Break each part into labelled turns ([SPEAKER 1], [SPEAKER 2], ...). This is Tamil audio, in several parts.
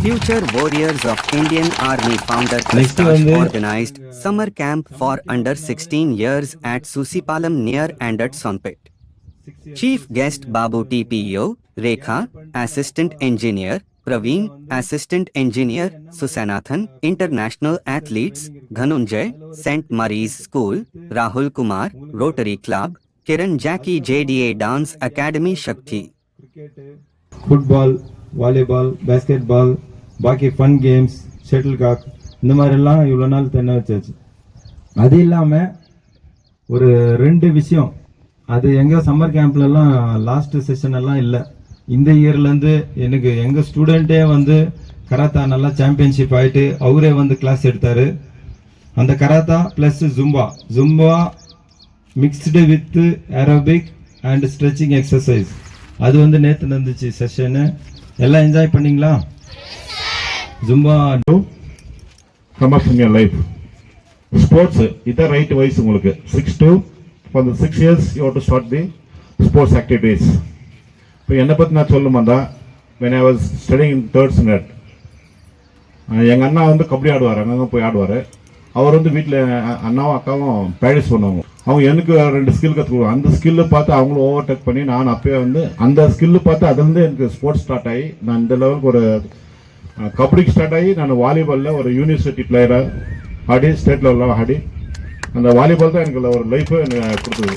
[SPEAKER 1] Future Warriors of Indian Army founder Prakash organized summer camp for under 16 years at Susipalam near Andat Sonpet. Chief guest Babu TPO, Rekha, Assistant Engineer, Praveen, Assistant Engineer, Susanathan, International Athletes, Dhanunjay, St. Mary's School, Rahul Kumar, Rotary Club, Kiran Jackie JDA Dance Academy Shakti.
[SPEAKER 2] Football, volleyball, basketball, பாக்கி ஃபன் கேம்ஸ், ஷட்டில் காக், இந்த மாதிரிலாம் இவ்வளோ நாள் தென்ன வச்சாச்சு. அது இல்லாமல் ஒரு 2 விஷயம், அது எங்கள் சம்மர் கேம்ப்லலாம் லாஸ்ட் செஷன் எல்லாம் இல்லை. இந்த இயர்லேருந்து எனக்கு எங்கள் ஸ்டூடெண்ட்டே வந்து கராத்தா நல்லா சாம்பியன்ஷிப் ஆகிட்டு அவரே வந்து கிளாஸ் எடுத்தார். அந்த karate plus Zumba mixed with aerobic and stretching exercise, அது வந்து நேற்று நடந்துச்சு செஷனு. எல்லாம் என்ஜாய் பண்ணிங்களா? Zumba
[SPEAKER 3] come up in your life. Sports, இது right wise உங்களுக்கு 6 to for the 6 years you have to start the sports activities. இப்போ என்னை பற்றி நான் சொல்லுமாண்டா, when I was studying in 3rd standard, எங்கள் அண்ணா வந்து கபடி ஆடுவார், அங்கங்கே போய் ஆடுவார். அவர் வந்து வீட்டில் அண்ணாவும் அக்காவும் ப்ராக்டிஸ் பண்ணுவாங்க. அவங்க எனக்கு 2 ஸ்கில் கற்றுக்குவாங்க. அந்த ஸ்கில்லை பார்த்து அவங்களும் ஓவர்டேக் பண்ணி நான் அப்பயே வந்து அந்த ஸ்கில்லு பார்த்து அதுலேருந்து எனக்கு ஸ்போர்ட்ஸ் ஸ்டார்ட் ஆகி நான் இந்த லெவலுக்கு ஒரு கபடிக்கு ஸ்டார்ட் ஆகி நான் வாலிபாலில் ஒரு யூனிவர்சிட்டி பிளேயராக ஆடி ஸ்டேட் லெவலில் ஆடி அந்த வாலிபால் தான் எனக்கு ஒரு லைஃபை எனக்கு கொடுத்தது.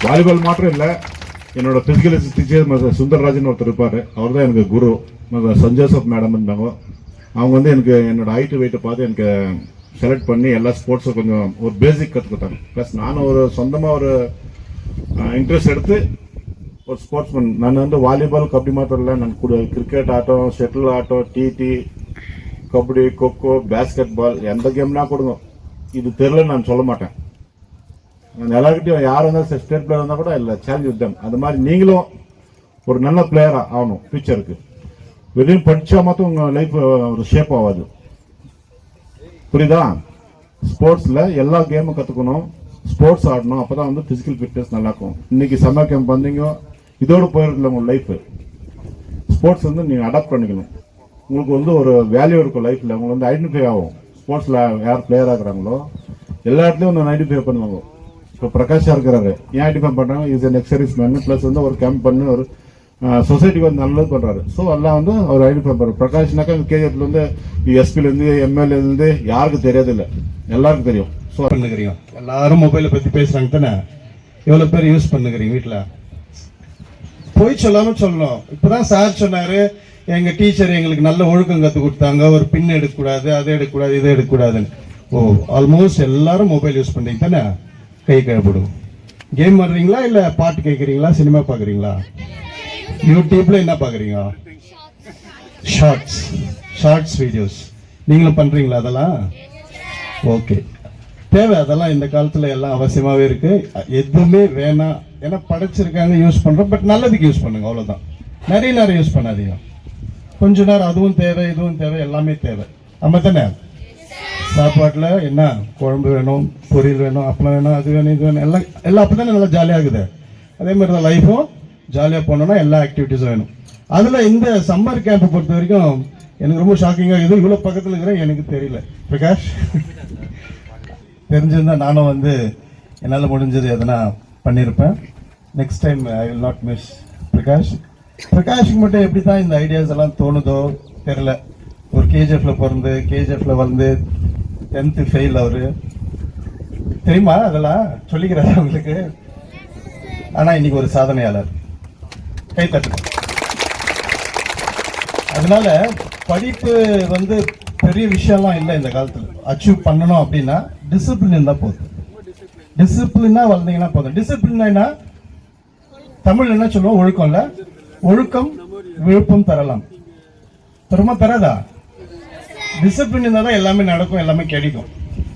[SPEAKER 3] வாலிபால் மாத்திரம் இல்லை, என்னோட பிசிக்கல் டீச்சர் சுந்தர்ராஜன் ஒருத்தர் இருப்பார், அவர் தான் எனக்கு குரு. சன் ஜோசப் மேடம் இருந்தாங்க. அவங்க வந்து எனக்கு என்னோட ஹைட்டு வெயிட்டை பார்த்து எனக்கு செலக்ட் பண்ணி எல்லா ஸ்போர்ட்ஸும் கொஞ்சம் ஒரு பேசிக் கற்றுக்கிட்டாங்க. ப்ளஸ் நானும் ஒரு சொந்தமாக ஒரு இன்ட்ரெஸ்ட் எடுத்து ஒரு ஸ்போர்ட்ஸ்மேன். நான் வந்து வாலிபால் கபடி மாத்திரம் இல்லை, நான் கிரிக்கெட் ஆட்டம், ஷட்டில் ஆட்டம், TT, kabaddi, kho kho, basketball, எந்த கேம்னா கொடுங்க, இது தெரியல நான் சொல்ல மாட்டேன். நான் எல்லாருக்கிட்டையும் யார் இருந்தாலும் ஸ்டேட் பிளேயர் இருந்தால் கூட இல்லை சேலஞ்ச் வித் தம். அது மாதிரி நீங்களும் ஒரு நல்ல பிளேயராக ஆகணும் ஃபியூச்சருக்கு. வெளியும் படித்தா மாத்திரம் உங்கள் லைஃப் ஒரு ஷேப் ஆகாது, புரியுதா? ஸ்போர்ட்ஸில் எல்லா கேமும் கற்றுக்கணும், ஸ்போர்ட்ஸ் ஆடணும், அப்போ தான் வந்து ஃபிசிக்கல் ஃபிட்னஸ் நல்லாயிருக்கும். இன்னைக்கு சம்மர் கேம்ப் வந்தீங்க, இதோடு போயிருக்கல உங்கள் லைஃப். ஸ்போர்ட்ஸ் வந்து நீங்கள் அடாப்ட் பண்ணிக்கணும். உங்களுக்கு வந்து ஒரு வேல்யூ இருக்கும் லைஃப்பில், உங்களுக்கு வந்து ஐடென்டிஃபை ஆகும். ஸ்போர்ட்ஸில் யார் பிளேயர் ஆகுறாங்களோ எல்லா இடத்துலையும் ஒன்று ஐடென்டிஃபை பண்ணுவாங்க. இப்போ பிரகாஷாக இருக்கிறாரு, ஏன் ஐடென்டிஃபை பண்ணுறாங்க? Is an exercise man, plus வந்து ஒரு கேம்ப் பண்ணி ஒரு சொசைட்டிக்கு வந்து நல்லது பண்ணுறாரு. ஸோ எல்லாம் வந்து அவர் ஐடென்டிஃபை பண்ணுறாரு. பிரகாஷ்னாக்கா கேஜிஎஃப்ல வந்து எஸ்பிலேருந்து எம்எல்ஏலேருந்து யாருக்கும் தெரியாதில்லை, எல்லாருக்கும் தெரியும். ஸோ
[SPEAKER 4] பண்ணுகிறீங்க, எல்லாரும் மொபைலை பற்றி பேசுகிறாங்க தானே, எவ்வளோ பேர் யூஸ் பண்ணுகிறீங்க வீட்டில்? போய் சொல்லாம சொல்லணும். இப்பதான் சார் சொன்னாரு, எங்க டீச்சர் எங்களுக்கு நல்ல ஒழுக்கம் கத்து கொடுத்தாங்க, ஒரு பின் எடுக்கக்கூடாது, அதை எடுக்கக்கூடாது, இதை எடுக்கக்கூடாதுன்னு. ஓ, ஆல்மோஸ்ட் எல்லாரும் மொபைல் யூஸ் பண்றீங்க தானே? கை கழுவிடும். கேம் ஆடுறீங்களா இல்ல பாட்டு கேட்குறீங்களா, சினிமா பாக்குறீங்களா? யூடியூப்ல என்ன பாக்குறீங்க? Shorts videos. நீங்களும் பண்றீங்களா அதெல்லாம்? ஓகே, தேவை. அதெல்லாம் இந்த காலத்துல எல்லாம் அவசியமாவே இருக்கு. எதுவுமே வேணாம், ஏன்னா படைச்சிருக்காங்க, யூஸ் பண்றோம். பட் நல்லதுக்கு யூஸ் பண்ணுங்க, அவ்வளவுதான். நிறைய நேரம் யூஸ் பண்ணாதீங்க, கொஞ்ச நேரம். அதுவும் தேவை, இதுவும் தேவை, எல்லாமே தேவை. ஆமா தானே? சாப்பாட்டுல என்ன குழம்பு வேணும், பொரியல் வேணும், அப்பளம் வேணும், அது வேணும், இது வேணும், எல்லாம் அப்பதானே நல்லா ஜாலியாகுது. அதே மாதிரி தான் லைஃபும் ஜாலியா போனோம்னா எல்லா ஆக்டிவிட்டிஸும் வேணும். அதுல இந்த சம்மர் கேம்ப் பொறுத்த வரைக்கும் எனக்கு ரொம்ப ஷாக்கிங்கா இருக்குது. இவ்வளவு பக்கத்துல இருக்கிறேன், எனக்கு தெரியல. பிரகாஷ் தெரிஞ்சிருந்தா நானும் வந்து என்னால் முடிஞ்சது எதனா பண்ணியிருப்பேன். Next time I will not miss Prakash. பிரகாஷுக்கு மட்டும் எப்படி தான் இந்த ஐடியாஸ் எல்லாம் தோணுதோ தெரியல. ஒரு கேஜிஎஃப்ல பிறந்து கேஜிஎஃப்ல வந்து 10th ஃபெயில். அவரு தெரியுமா? அதெல்லாம் சொல்லிக்கிறாரு அவங்களுக்கு. ஆனா இன்னைக்கு ஒரு சாதனையாளர். கை தட்டு. அதனால படிப்பு வந்து பெரிய விஷயம்லாம் இல்லை இந்த காலத்துல. அச்சீவ் பண்ணணும் அப்படின்னா டிசிப்ளின் இருந்தா போதும். டிசிப்ளினா வளர்ந்தீங்கன்னா போதும். டிசிப்ளினா தமிழ் என்ன சொல்லுவோம்? ஒழுக்கம் இல்ல, ஒழுக்கம் விழுப்பம் தரலாம். தருமா? தராதா? டிசிப்ளின் இருந்தா தான் எல்லாமே நடக்கும், எல்லாமே கிடைக்கும்.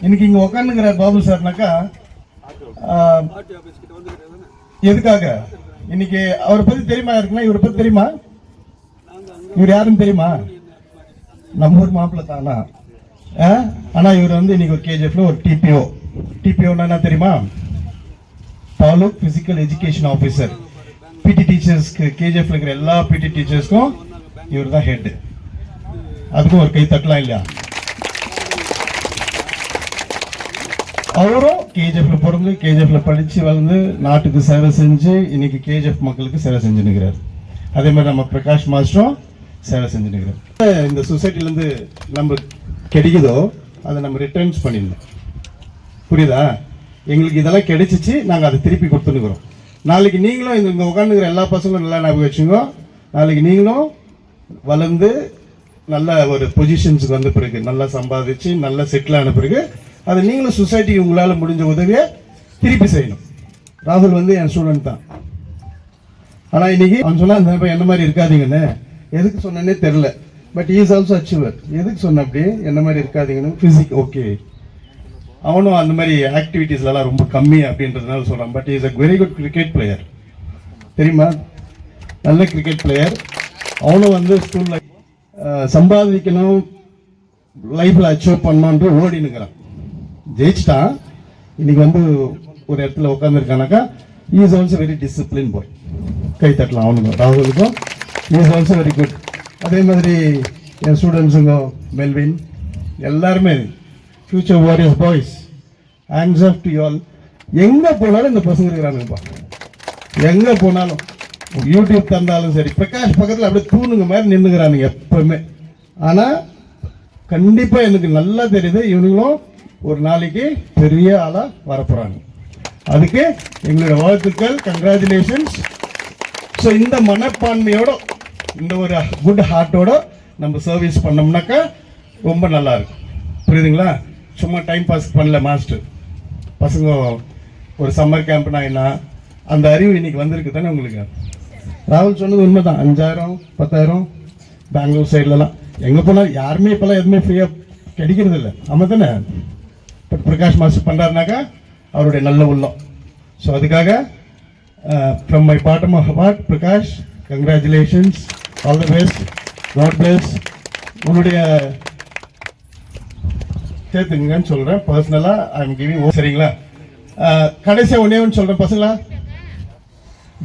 [SPEAKER 4] இன்னைக்கு இங்க உட்காந்துங்கிற பாபு சார்னாக்கா எதுக்காக? இன்னைக்கு அவரை பத்தி தெரியுமா இருக்குன்னா? இவரை பத்தி தெரியுமா? இவர் யாருன்னு தெரியுமா? நம்ம ஊர் மாப்பிள்ள தானா? ஆனா இவர் வந்து இன்னைக்கு ஒரு கேஜிஎஃப்ல ஒரு டிபிஓன்னா என்ன தெரியுமா? Taluk physical education officer. பிடி டீச்சர்ஸ்க்கு, கேஜிஎஃப்ல இருக்கிற எல்லா பிடி டீச்சர்ஸ்க்கும் இவர் தான் ஹெட். அதுக்கும் ஒரு கை தட்டலாம் இல்லையா? அவரும் கேஜிஎஃப்ல பிறந்து கேஜிஎஃப்ல படிச்சு வளர்ந்து நாட்டுக்கு சேவை செஞ்சு இன்னைக்கு கேஜிஎஃப் மக்களுக்கு சேவை செஞ்சு நிற்கிறார். அதே மாதிரி நம்ம பிரகாஷ் மாஸ்டரும் சேவை செஞ்சு நிற்கிறார். இந்த சொசைட்டிலேருந்து நம்ம கிடைக்குதோ அதை நம்ம ரிட்டர்ன்ஸ் பண்ணிடணும். புரியுதா? எங்களுக்கு இதெல்லாம் கிடைச்சிச்சு, நாங்கள் அதை திருப்பி கொடுத்துருக்குறோம். நாளைக்கு நீங்களும் இங்கே உட்காந்துக்கிற எல்லா பசங்களும் நல்லா ஞாபகம் வச்சுங்க. நாளைக்கு நீங்களும் வளர்ந்து நல்ல ஒரு பொசிஷன்ஸுக்கு வந்த பிறகு நல்லா சம்பாதிச்சு நல்லா செட்டில் ஆன பிறகு அதை நீங்களும் சொசைட்டிக்கு உங்களால் முடிஞ்ச உதவியை திருப்பி செய்யணும். ராகுல் வந்து என் ஸ்டூடெண்ட் தான். ஆனால் இன்னைக்கு அவன் சொன்னா அந்த என்ன மாதிரி இருக்காதீங்கன்னு. எதுக்கு சொன்னே தெரில. But is also achiever. எதுக்கு சொன்ன அப்படி என்ன மாதிரி இருக்காதீங்கன்னு? ஃபிசிக் ஓகே, அவனும் அந்த மாதிரி ஆக்டிவிட்டீஸ்லாம் ரொம்ப கம்மி அப்படின்றதுனால சொல்கிறான். But is a very good cricket player. தெரியுமா? நல்ல கிரிக்கெட் பிளேயர். அவனும் வந்து ஸ்கூலில் சம்பாதிக்கணும், லைஃப்பில் அச்சீவ் பண்ணணுன்ற ஓடினுக்கிறான். ஜெயிச்சிட்டான். இன்னைக்கு வந்து ஒரு இடத்துல உட்காந்துருக்கானாக்கா is also very discipline boy. கை தட்டலாம் அவனுக்கும் ராகுலுக்கும். Is also very good. அதே மாதிரி என் ஸ்டூடெண்ட்ஸுங்க மெல்வின் எல்லாருமே future warriors boys. Hands off to all. எங்கே போனாலும் இந்த பசங்க இருக்கிறானுங்கப்பா. எங்கே போனாலும் யூடியூப் தந்தாலும் சரி, பிரகாஷ் பக்கத்தில் அப்படியே தூணுங்க மாதிரி நின்றுக்கிறானுங்க எப்பவுமே. ஆனால் கண்டிப்பாக எனக்கு நல்லா தெரியுது இவனுங்களும் ஒரு நாளைக்கு பெரிய ஆளாக வரப்போகிறாங்க. அதுக்கு எங்களோட வாழ்த்துக்கள், கங்க்ராச்சுலேஷன்ஸ். ஸோ இந்த மனப்பான்மையோட இந்த ஒரு குட் ஹார்ட்டோட நம்ம சர்வீஸ் பண்ணோம்னாக்கா ரொம்ப நல்லா இருக்கும். புரியுதுங்களா? சும்மா டைம் பாஸ் பண்ணல மாஸ்டர். பசங்க ஒரு சம்மர் கேம்ப்னா என்ன அந்த அறிவு இன்னைக்கு வந்திருக்கு தானே உங்களுக்கு? ராகுல் சொன்னது உண்மைதான். 5000 10,000 பெங்களூர் சைட்லலாம் எங்கே போனால் யாருமே இப்போல்லாம் எதுவுமே ஃப்ரீயாக கிடைக்கிறது இல்லை. ஆமாம் தானே? பட் பிரகாஷ் மாஸ்டர் பண்ணுறாருனாக்கா அவருடைய நல்ல உள்ளம். ஸோ அதுக்காக from my bottom of heart Prakash, congratulations, all the best, God bless. உன்னுடைய சேர்த்துங்கன்னு சொல்கிறேன் பர்சனலாக. I am giving. சரிங்களா? கடைசியாக ஒன்றே ஒன்று சொல்கிறேன் பசங்களா.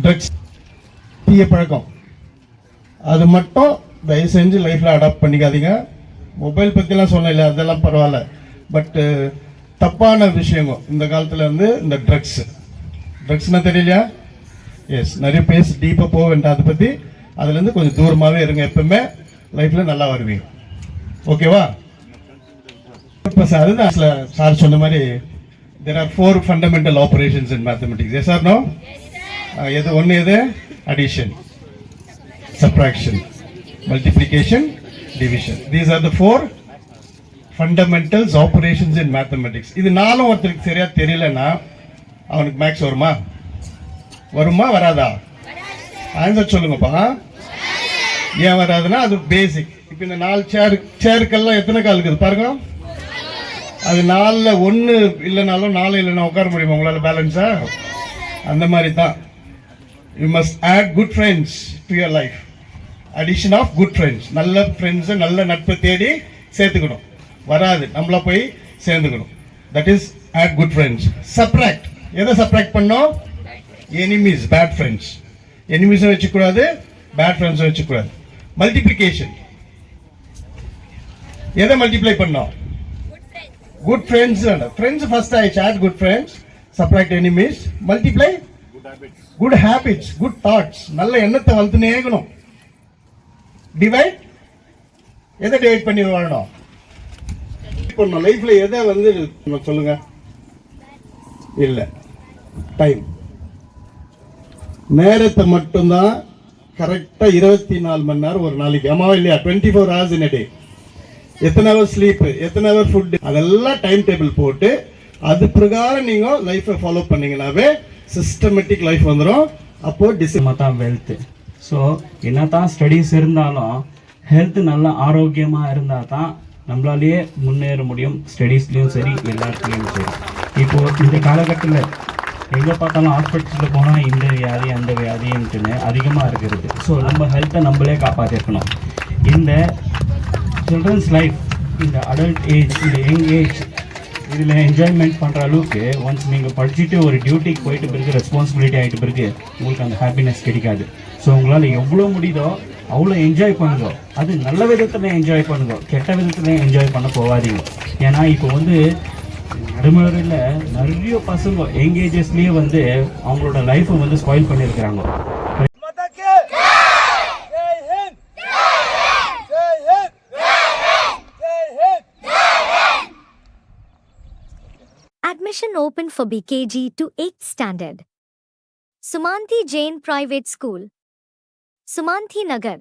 [SPEAKER 4] ட்ரக்ஸ் தீய பழக்கம் அது மட்டும் தயவு செஞ்சு லைஃப்பில் அடாப்ட் பண்ணிக்காதீங்க. மொபைல் பற்றிலாம் சொன்னேன், அதெல்லாம் பரவாயில்ல. பட்டு தப்பான விஷயங்க இந்த காலத்தில் வந்து இந்த ட்ரக்ஸ்னால் தெரியலையா? எஸ், நிறைய பேசி டீப்பாக போக வேண்டாம் அதை பற்றி. அதுலேருந்து கொஞ்சம் தூரமாகவே இருங்க. எப்பவுமே லைஃப்பில் நல்லா வருவீங்க. ஓகேவா? இப்போ அதுதான் சார் சொன்ன மாதிரி there are 4 fundamental operations in mathematics. Yes or no? எது ஒன்று? எது? Addition, subtraction, multiplication, division. These are the 4 fundamentals operations in mathematics. இது நாலும் ஒருத்தருக்கு சரியா தெரியலன்னா அவனுக்கு மேக்ஸ் வருமா வராதா? ஆன்சர் சொல்லுங்கப்பா. ஏன் வராதுன்னா அது பேசிக். இப்போ இந்த 4 சேருக்கெல்லாம் எத்தனை கால் இருக்குது பாருங்க. அது 4ல் 1 இல்லைனாலும் 4 இல்லைன்னா உட்கார முடியுமா உங்களால் பேலன்ஸா? அந்த மாதிரி தான். You must add good friends to your life. Addition of good friends. நல்ல ஃப்ரெண்ட்ஸை நல்ல நட்பை தேடி சேர்த்துக்கணும். வராது, நம்மளா போய் சேர்ந்துக்கணும். That is add good friends. Subtract. எதை சப்ராக்ட் பண்ணோம்? Enemies, bad friends. எனிமீஸும் வச்சுக்கூடாது, பேட் ஃப்ரெண்ட்ஸும் வச்சுக்கூடாது. மல்டிப்ளிகேஷன். எதை மல்டிப்ளை பண்ணோம்? Good friends. ஃப்ரெண்ட்ஸ் ஃபர்ஸ்ட் ஆயிடுச்சு. Add good friends, subtract enemies, multiply good habits, good thoughts. நல்ல எண்ணத்தை வளர்த்துனே இருக்கணும். டிவைட். எதை டிவைட் பண்ணி வாழணும்? பண்ணணும். லைஃப்ல எதை வந்து சொல்லுங்க? இல்ல, டைம். நேரத்தை மட்டும்தான். கரெக்டா 24 மணி நேரம் ஒரு நாளைக்கு. ஆமாவா இல்லையா? 24 hours in a day. எத்தனை ஹவர் ஸ்லீப், எத்தனை ஹவர் ஃபுட், அதெல்லாம் டைம் டேபிள் போட்டு அது பிரகாரம் நீங்க லைஃபை ஃபாலோ பண்ணீங்கன்னாவே சிஸ்டமேட்டிக் லைஃப் வந்துடும். அப்போ
[SPEAKER 5] டிசிப்ளின் தான் வெல்த். ஸோ என்ன தான் ஸ்டடீஸ் இருந்தாலும் ஹெல்த் நல்லா ஆரோக்கியமாக இருந்தால் தான் நம்மளாலேயே முன்னேற முடியும். ஸ்டடீஸ்லேயும் சரி, எல்லாத்துலேயும் சரி. இப்போது இந்த காலகட்டத்தில் எங்கே பார்த்தாலும் ஹாஸ்பிட்டலில் போனால் இந்த வியாதி அந்த வியாதின்ட்டுன்னு அதிகமாக இருக்கிறது. ஸோ நம்ம ஹெல்த்தை நம்மளே காப்பாற்றிருக்கணும். இந்த சில்ட்ரன்ஸ் லைஃப், இந்த அடல்ட் ஏஜ், இந்த யங் ஏஜ், இதில் என்ஜாய்மெண்ட் பண்ணுற அளவுக்கு ஒன்ஸ் நீங்கள் படிச்சுட்டு ஒரு டியூட்டிக்கு போயிட்டு பிறகு ரெஸ்பான்சிபிலிட்டி ஆகிட்டு பிறகு உங்களுக்கு அந்த ஹாப்பினஸ் கிடைக்காது. ஸோ உங்களால் எவ்வளோ முடியுதோ அவ்வளோ என்ஜாய் பண்ணுங்க. அது நல்ல விதத்தில் என்ஜாய் பண்ணுங்க, கெட்ட விதத்தில் என்ஜாய் பண்ண போகாதீங்க. ஏன்னா இப்போ வந்து நடுமுறையில் நிறைய பசங்க எங்கேஜஸ்லேயே வந்து அவங்களோட லைஃப்பை வந்து ஸ்பாயில் பண்ணியிருக்கிறாங்க.
[SPEAKER 6] Admission open for BKG to 8th standard. Sumanthi Jain Private School, Sumanthi Nagar.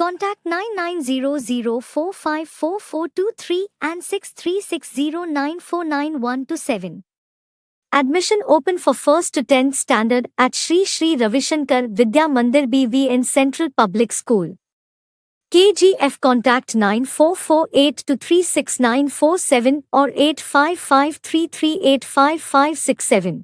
[SPEAKER 6] Contact 9900454423 and 6360949127. Admission open for 1st to 10th standard at Sri Sri Ravishankar Vidya Mandir BVN Central Public School. KGF contact 9448236947 or 8553385567.